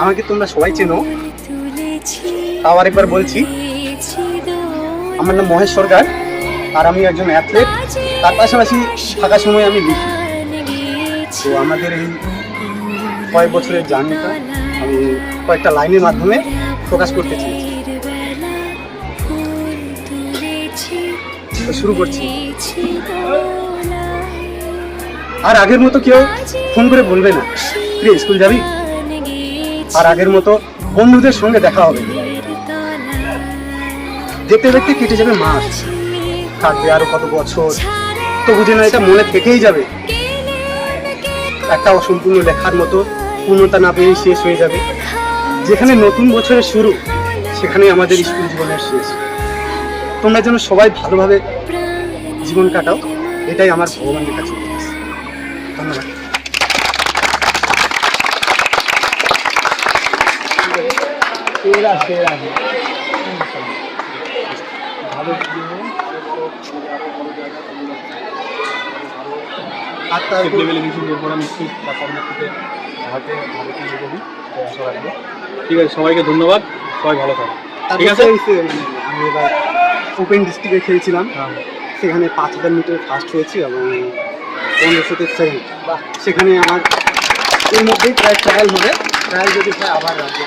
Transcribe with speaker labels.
Speaker 1: আমাকে তোমরা সবাই চেনো, তাও আরেকবার বলছি, আমার নাম মহেশ সরকার, আর আমি একজন অ্যাথলেট। তার পাশাপাশি ফাঁকা সময় আমি লিখি। তো আমাদের এই কয়েক বছরের জার্নিটা আমি কয়েকটা লাইনের মাধ্যমে প্রকাশ করতে চেয়েছি। তো শুরু করছি। আর আগের মতো কেউ ফোন করে বলবে না রে স্কুল যাবি, আর আগের মতো বন্ধুদের সঙ্গে দেখা হবে। দেখতে দেখতে কেটে যাবে মাস, কাটবে আরো কত বছর, তবু যেন এটা মনে থেকেই যাবে। একটা অসম্পূর্ণ লেখার মতো পূর্ণতা না পেয়েই শেষ হয়ে যাবে। যেখানে নতুন বছরের শুরু, সেখানে আমাদের স্কুল জীবনের শেষ। তোমরা যেন সবাই ভালোভাবে জীবন কাটাও, এটাই আমার ভগবানের কাছে ধন্যবাদ।
Speaker 2: ঠিক আছে, সবাইকে ধন্যবাদ, সবাই ভালো থাকবে। ঠিক আছে,
Speaker 1: আমি এবার ওপেন ডিস্ট্রিক্টে খেলছিলাম, সেখানে 5000 মিটার ফার্স্ট হয়েছি এবং 1500-তে সেকেন্ড। সেখানে আমার এর মধ্যেই প্রায় ট্রায়াল হবে, ট্রায়াল যদি হয় আবার রাজ্যে